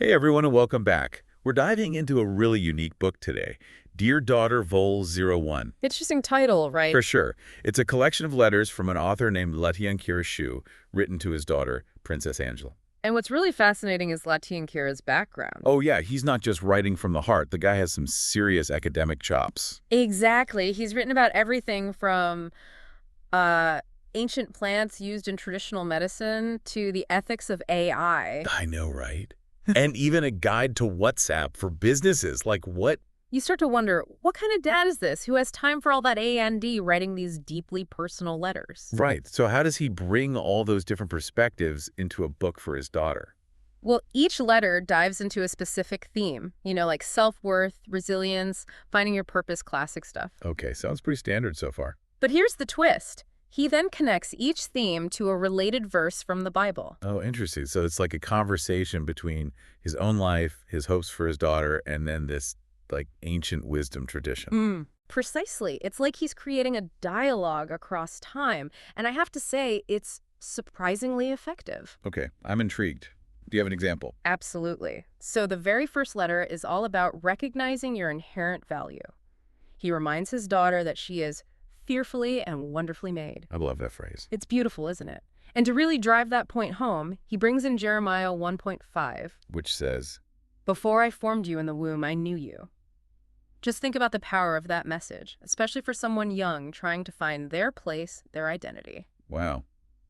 Hey everyone and welcome back. We're diving into a really unique book today, Dear Daughter Vol 01. Interesting title, right? For sure, it's a collection of letters from an author named Letian Kirashu, written to his daughter, Princess Angela. And what's really fascinating is Latian Kira's background. Oh yeah, he's not just writing from the heart. The guy has some serious academic chops. Exactly. He's written about everything from uh, ancient plants used in traditional medicine to the ethics of AI. I know, right? And even a guide to WhatsApp for businesses. Like what? You start to wonder, what kind of dad is this who has time for all that A&D writing these deeply personal letters? Right. So how does he bring all those different perspectives into a book for his daughter? Well, each letter dives into a specific theme, like self-worth, resilience, finding your purpose, classic stuff. Okay, sounds pretty standard so far. But here's the twist. He then connects each theme to a related verse from the Bible. Oh, interesting. So it's like a conversation between his own life, his hopes for his daughter, and then this like ancient wisdom tradition. Precisely. It's like he's creating a dialogue across time. And I have to say, it's surprisingly effective. Okay, I'm intrigued. Do you have an example? Absolutely. So the very first letter is all about recognizing your inherent value. He reminds his daughter that she is fearfully and wonderfully made. I love that phrase. It's beautiful, isn't it? And to really drive that point home, he brings in Jeremiah 1.5. Which says, Before I formed you in the womb, I knew you. Just think about the power of that message, especially for someone young trying to find their place, their identity. wow,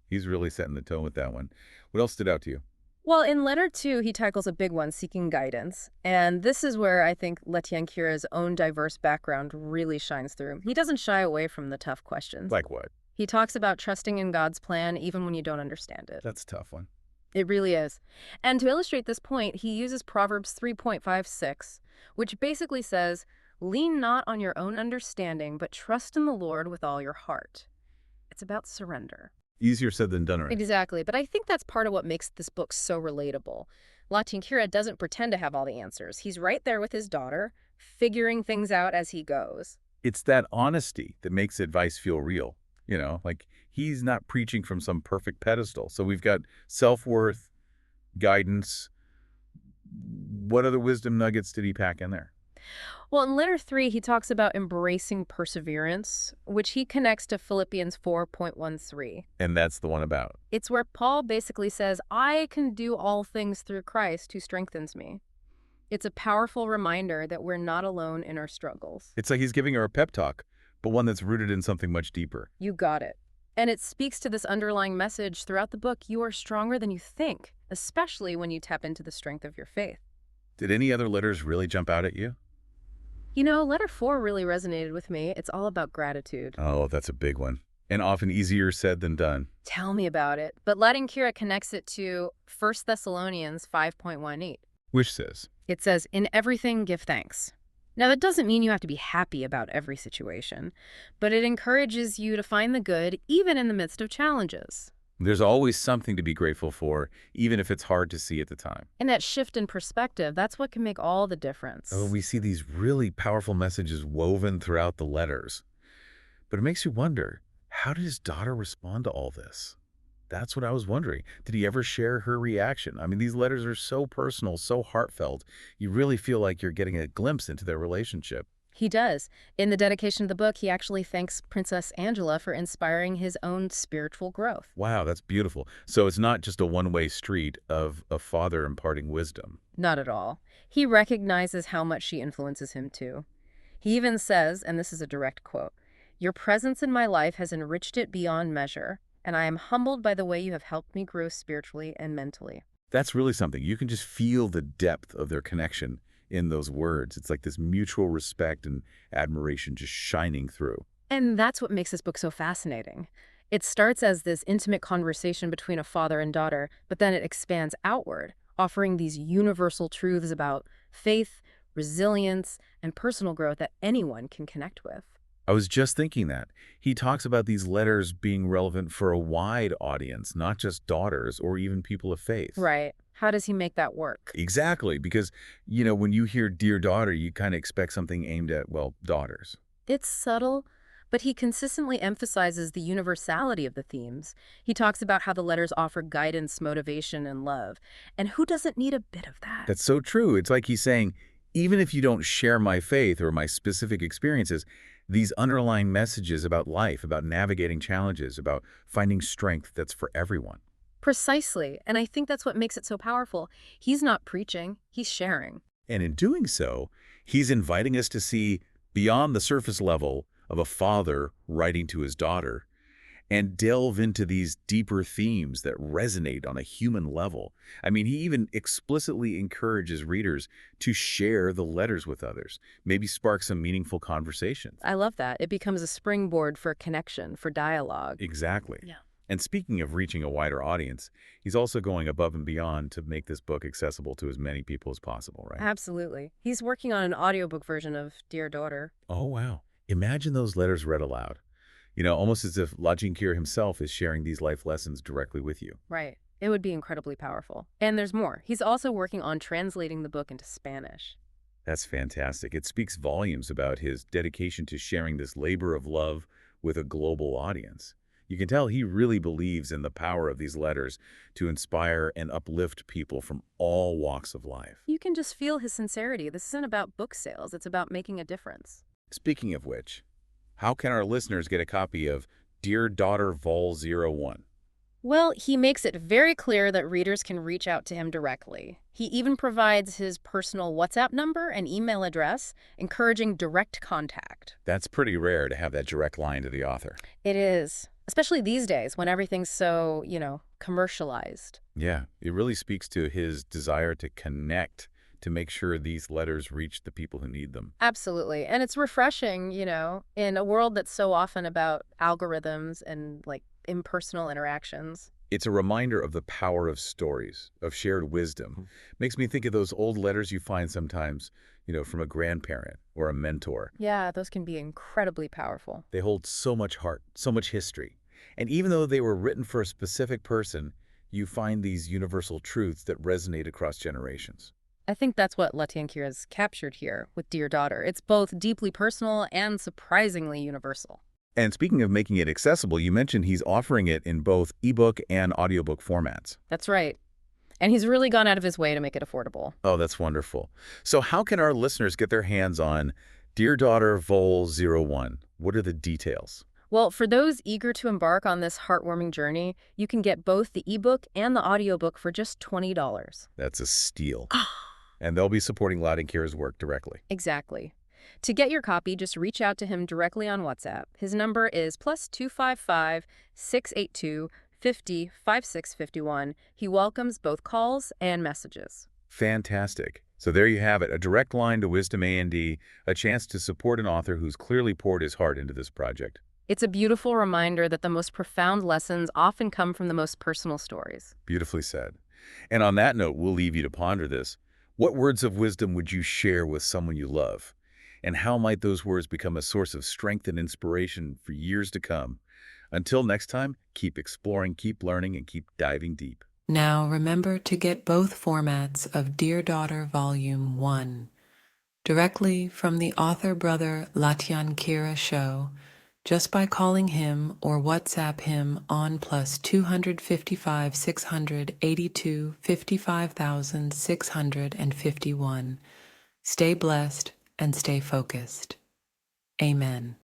he's really setting the tone with that one. What else stood out to you? Well, in letter 2, he tackles a big one, seeking guidance. And this is where I think Letian Kira's own diverse background really shines through. He doesn't shy away from the tough questions. Like what? He talks about trusting in God's plan even when you don't understand it. That's a tough one. It really is. And to illustrate this point, he uses Proverbs 3.56, which basically says, lean not on your own understanding, but trust in the Lord with all your heart. It's about surrender. Easier said than done, right? Exactly, but I think that's part of what makes this book so relatable. Latian Kira doesn't pretend to have all the answers. He's right there with his daughter, figuring things out as he goes. It's that honesty that makes advice feel real. Like he's not preaching from some perfect pedestal. So we've got self-worth, guidance. What other wisdom nuggets did he pack in there? Well, in letter 3, he talks about embracing perseverance, which he connects to Philippians 4.13. And that's the one about. It's where Paul basically says, I can do all things through Christ who strengthens me. It's a powerful reminder that we're not alone in our struggles. It's like he's giving her a pep talk, but one that's rooted in something much deeper. You got it. And it speaks to this underlying message throughout the book. You are stronger than you think, especially when you tap into the strength of your faith. Did any other letters really jump out at you? Letter 4 really resonated with me. It's all about gratitude. Oh, that's a big one. And often easier said than done. Tell me about it. But Latian Kira connects it to 1 Thessalonians 5.18. Which says, It says, in everything give thanks. Now, that doesn't mean you have to be happy about every situation, but it encourages you to find the good even in the midst of challenges. there's always something to be grateful for, even if it's hard to see at the time. And that shift in perspective, that's what can make all the difference. Oh, we see these really powerful messages woven throughout the letters. But it makes you wonder, how did his daughter respond to all this? That's what I was wondering. Did he ever share her reaction? I mean, these letters are so personal, so heartfelt. You really feel like you're getting a glimpse into their relationship. He does. In the dedication of the book, he actually thanks Princess Angela for inspiring his own spiritual growth. Wow, that's beautiful. So it's not just a one-way street of a father imparting wisdom. Not at all. He recognizes how much she influences him, too. He even says, and this is a direct quote, your presence in my life has enriched it beyond measure, and I am humbled by the way you have helped me grow spiritually and mentally. That's really something. You can just feel the depth of their connection in those words. It's like this mutual respect and admiration just shining through. And that's what makes this book so fascinating. It starts as this intimate conversation between a father and daughter, but then it expands outward, offering these universal truths about faith, resilience, and personal growth that anyone can connect with. I was just thinking that. He talks about these letters being relevant for a wide audience, not just daughters or even people of faith. Right. How does he make that work? Exactly, because, when you hear Dear Daughter, you kind of expect something aimed at, well, daughters. It's subtle, But he consistently emphasizes the universality of the themes. He talks about how the letters offer guidance, motivation, and love. And who doesn't need a bit of that? That's so true. It's like he's saying, even if you don't share my faith or my specific experiences, these underlying messages about life, about navigating challenges, about finding strength that's for everyone. Precisely. And I think that's what makes it so powerful. He's not preaching, he's sharing. And in doing so, he's inviting us to see beyond the surface level of a father writing to his daughter and delve into these deeper themes that resonate on a human level. I mean, he even explicitly encourages readers to share the letters with others, maybe spark some meaningful conversations. I love that. It becomes a springboard for connection, for dialogue. Exactly. Yeah. And speaking of reaching a wider audience, he's also going above and beyond to make this book accessible to as many people as possible, right? Absolutely. He's working on an audiobook version of Dear Daughter. Oh, wow. Imagine those letters read aloud. Almost as if Lajin Kir himself is sharing these life lessons directly with you. Right. It would be incredibly powerful. And there's more. He's also working on translating the book into Spanish. That's fantastic. It speaks volumes about his dedication to sharing this labor of love with a global audience. You can tell he really believes in the power of these letters to inspire and uplift people from all walks of life. You can just feel his sincerity. This isn't about book sales. It's about making a difference. Speaking of which, how can our listeners get a copy of Dear Daughter Vol. 01? Well, he makes it very clear that readers can reach out to him directly. He even provides his personal WhatsApp number and email address, encouraging direct contact. That's pretty rare to have that direct line to the author. It is, especially these days when everything's so, commercialized. Yeah, it really speaks to his desire to connect, to make sure these letters reach the people who need them. Absolutely. And it's refreshing, in a world that's so often about algorithms and impersonal interactions. It's a reminder of the power of stories, of shared wisdom. Makes me think of those old letters you find sometimes, from a grandparent or a mentor. Yeah, those can be incredibly powerful. They hold so much heart, so much history. And even though they were written for a specific person, you find these universal truths that resonate across generations. I think that's what Latian Kira has captured here with Dear Daughter. It's both deeply personal and surprisingly universal. And speaking of making it accessible, you mentioned he's offering it in both ebook and audiobook formats. That's right. And he's really gone out of his way to make it affordable. Oh, that's wonderful. So how can our listeners get their hands on Dear Daughter Vol. 01? What are the details? Well, for those eager to embark on this heartwarming journey, you can get both the ebook and the audiobook for just $20. That's a steal. And they'll be supporting Loudon Kira's work directly. Exactly. To get your copy, just reach out to him directly on WhatsApp. His number is +255 682 50 5651. He welcomes both calls and messages. Fantastic. So there you have it, a direct line to Wisdom A&D, a chance to support an author who's clearly poured his heart into this project. It's a beautiful reminder that the most profound lessons often come from the most personal stories. Beautifully said. And on that note, we'll leave you to ponder this. What words of wisdom would you share with someone you love? And how might those words become a source of strength and inspiration for years to come? Until next time, keep exploring, keep learning, and keep diving deep. Now remember to get both formats of Dear Daughter Volume 1 directly from the author-brother Latian Kira show just by calling him or WhatsApp him on +255 682 55,651. Stay blessed and stay focused. Amen.